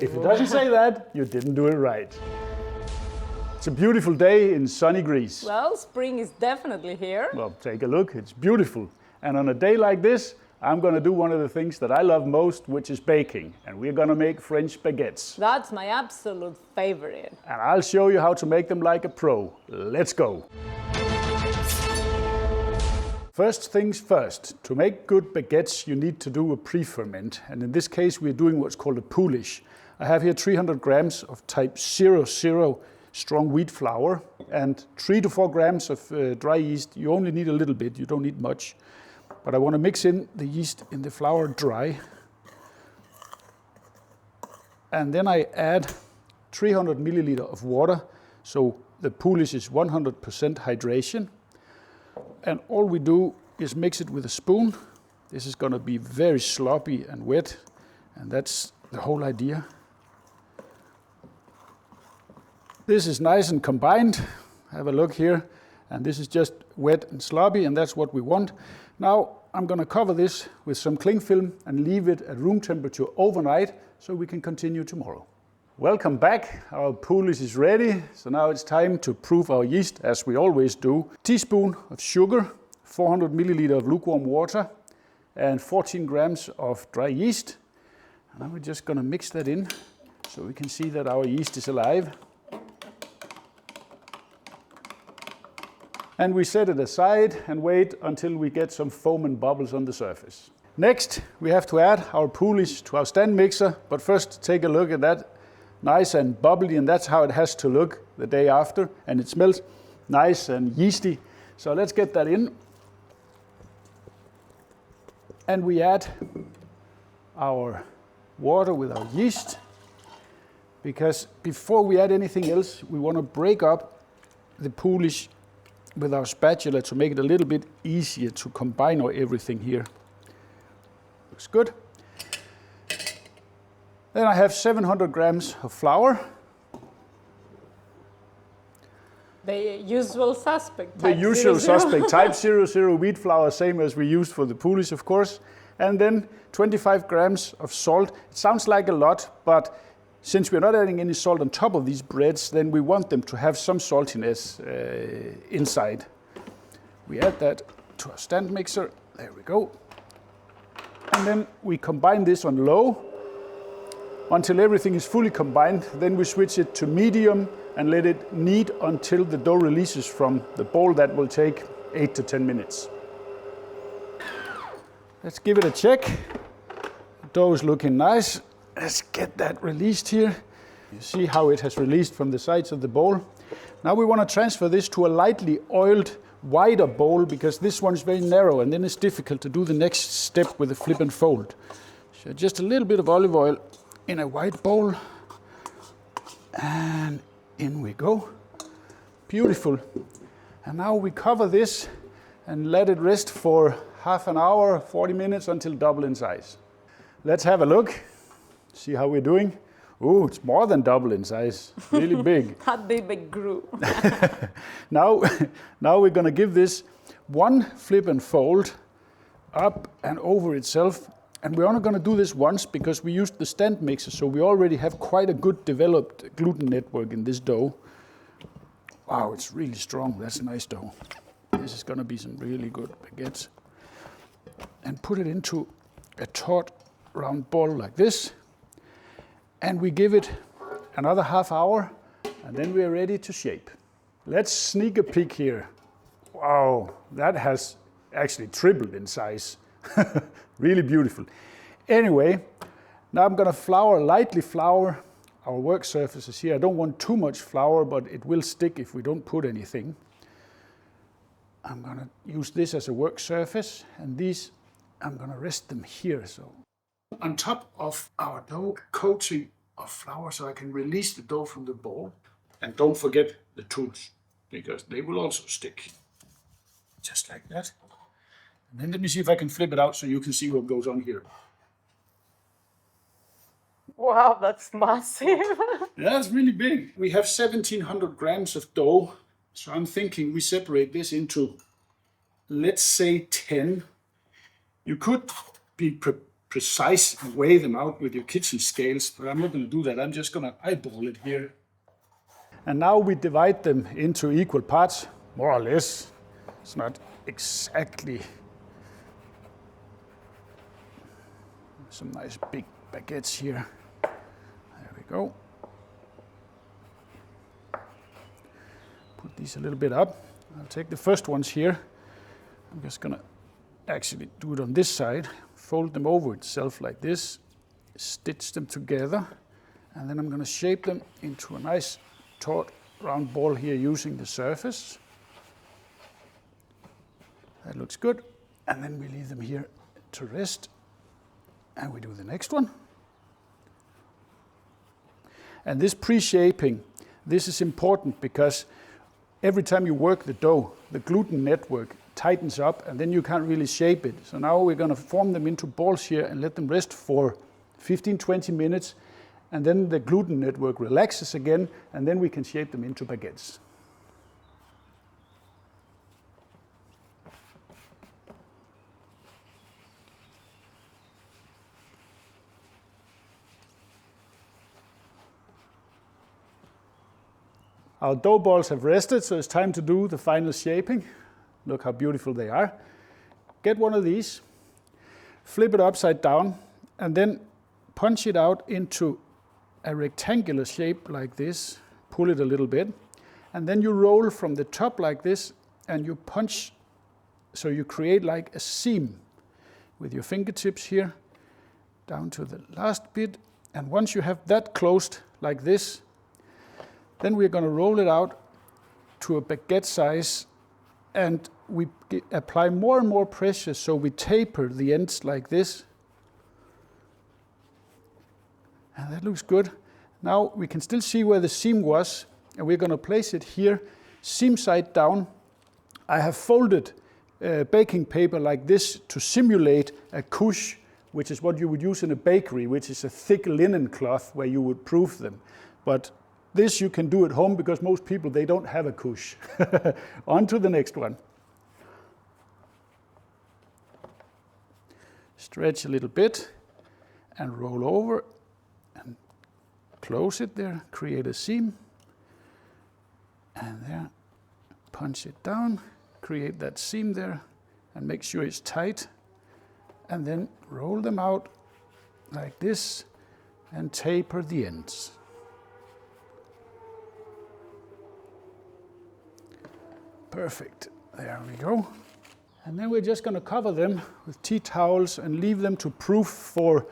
If it doesn't say that, you didn't do it right. It's a beautiful day in sunny Greece. Well, spring is definitely here. Well, take a look, it's beautiful. And on a day like this, I'm going to do one of the things that I love most, which is baking. And we're going to make French baguettes. That's my absolute favorite. And I'll show you how to make them like a pro. Let's go. First things first, to make good baguettes, you need to do a pre-ferment. And in this case, we're doing what's called a Poolish. I have here 300 grams of type 00 strong wheat flour and 3 to 4 grams of dry yeast. You only need a little bit, you don't need much. But I want to mix in the yeast in the flour dry. And then I add 300 milliliter of water. So the Poolish is 100% hydration. And all we do is mix it with a spoon. This is going to be very sloppy and wet. And that's the whole idea. This is nice and combined. Have a look here. And this is just wet and sloppy, and that's what we want. Now I'm going to cover this with some cling film and leave it at room temperature overnight so we can continue tomorrow. Welcome back. Our Poolish is ready. So now it's time to proof our yeast as we always do. Teaspoon of sugar, 400 milliliter of lukewarm water, and 14 grams of dry yeast. And now we're just going to mix that in so we can see that our yeast is alive. And we set it aside and wait until we get some foam and bubbles on the surface. Next, we have to add our Poolish to our stand mixer, but first take a look at that. Nice and bubbly, and that's how it has to look the day after, and it smells nice and yeasty. So let's get that in. And we add our water with our yeast, because before we add anything else, we want to break up the Poolish with our spatula to make it a little bit easier to combine everything here. Looks good. Then I have 700 grams of flour. The usual suspect. The usual suspect, type 00 wheat flour, same as we used for the Poolish, of course. And then 25 grams of salt. It sounds like a lot, but since we're not adding any salt on top of these breads, then we want them to have some saltiness inside. We add that to our stand mixer. There we go. And then we combine this on low until everything is fully combined. Then we switch it to medium and let it knead until the dough releases from the bowl. That will take 8 to 10 minutes. Let's give it a check. The dough is looking nice. Let's get that released here. You see how it has released from the sides of the bowl. Now we want to transfer this to a lightly oiled, wider bowl, because this one is very narrow and then it's difficult to do the next step with a flip and fold. So just a little bit of olive oil in a wide bowl. And in we go. Beautiful. And now we cover this and let it rest for half an hour, 40 minutes until double in size. Let's have a look. See how we're doing. Oh, it's more than double in size, really big. That baby grew. Now we're going to give this one flip and fold up and over itself. And we're only going to do this once because we used the stand mixer, so we already have quite a good developed gluten network in this dough. Wow, it's really strong. That's a nice dough. This is going to be some really good baguettes. And put it into a taut round ball like this. And we give it another half hour, and then we are ready to shape. Let's sneak a peek here. Wow, that has actually tripled in size. Really beautiful. Anyway, now I'm going to lightly flour our work surfaces here. I don't want too much flour, but it will stick if we don't put anything. I'm going to use this as a work surface, and these, I'm going to rest them here. So on top of our dough, coating of flour so I can release the dough from the bowl. And don't forget the tools, because they will also stick. Just like that. And then let me see if I can flip it out so you can see what goes on here. Wow, that's massive. Yeah, it's really big. We have 1,700 grams of dough. So I'm thinking we separate this into, let's say 10. You could be precise and weigh them out with your kitchen scales, but I'm not going to do that. I'm just going to eyeball it here. And now we divide them into equal parts, more or less. It's not exactly. Some nice big baguettes here. There we go. Put these a little bit up. I'll take the first ones here. I'm just going to actually do it on this side. Fold them over itself like this. Stitch them together. And then I'm going to shape them into a nice taut round ball here using the surface. That looks good. And then we leave them here to rest. And we do the next one. And this pre-shaping, this is important because every time you work the dough, the gluten network tightens up and then you can't really shape it. So now we're going to form them into balls here and let them rest for 15-20 minutes. And then the gluten network relaxes again and then we can shape them into baguettes. Our dough balls have rested, so it's time to do the final shaping. Look how beautiful they are. Get one of these, flip it upside down, and then punch it out into a rectangular shape like this. Pull it a little bit. And then you roll from the top like this, and you punch, so you create like a seam with your fingertips here, down to the last bit. And once you have that closed like this, then we're going to roll it out to a baguette size and we apply more and more pressure so we taper the ends like this. And that looks good. Now we can still see where the seam was and we're going to place it here, seam side down. I have folded baking paper like this to simulate a couche, which is what you would use in a bakery, which is a thick linen cloth where you would proof them. But this you can do at home because most people, they don't have a couche. On to the next one. Stretch a little bit and roll over and close it there, create a seam. And there, punch it down, create that seam there and make sure it's tight. And then roll them out like this and taper the ends. Perfect, there we go. And then we're just going to cover them with tea towels and leave them to proof for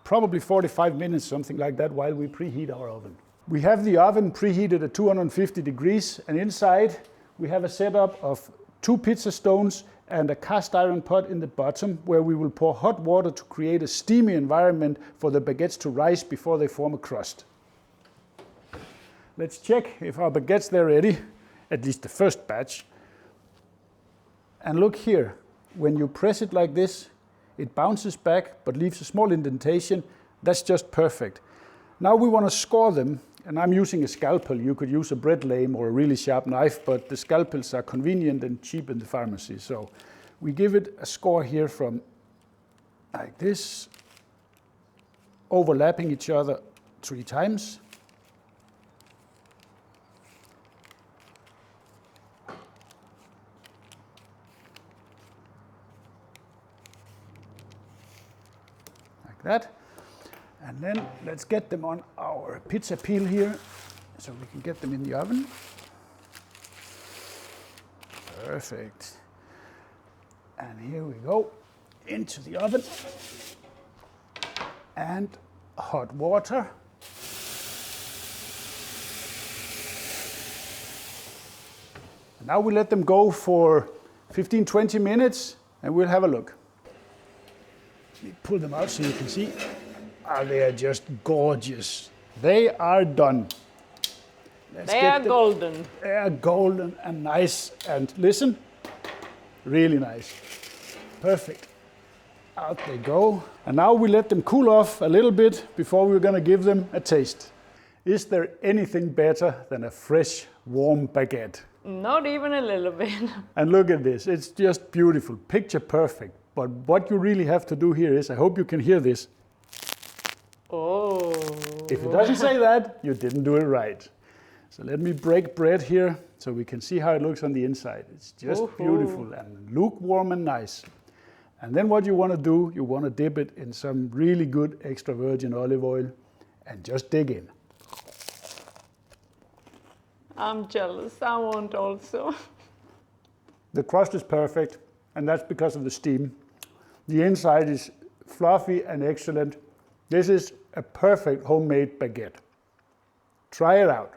probably 45 minutes, something like that, while we preheat our oven. We have the oven preheated at 250 degrees, and inside we have a setup of 2 pizza stones and a cast iron pot in the bottom where we will pour hot water to create a steamy environment for the baguettes to rise before they form a crust. Let's check if our baguettes are ready. At least the first batch. And look here, when you press it like this, it bounces back but leaves a small indentation. That's just perfect. Now we want to score them, and I'm using a scalpel. You could use a bread lame or a really sharp knife, but the scalpels are convenient and cheap in the pharmacy. So we give it a score here from like this, overlapping each other 3 times. That. And then let's get them on our pizza peel here so we can get them in the oven. Perfect. And here we go into the oven and hot water. And now we let them go for 15-20 minutes and we'll have a look. Pull them out so you can see. They are just gorgeous. They are done. They are golden. They are golden and nice. And listen, really nice. Perfect. Out they go. And now we let them cool off a little bit before we're going to give them a taste. Is there anything better than a fresh, warm baguette? Not even a little bit. And look at this, it's just beautiful, picture perfect. But what you really have to do here is, I hope you can hear this. Oh. If it doesn't say that, you didn't do it right. So let me break bread here so we can see how it looks on the inside. It's just beautiful and lukewarm and nice. And then what you want to do, you want to dip it in some really good extra virgin olive oil and just dig in. I'm jealous. I want also. The crust is perfect, and that's because of the steam. The inside is fluffy and excellent. This is a perfect homemade baguette. Try it out.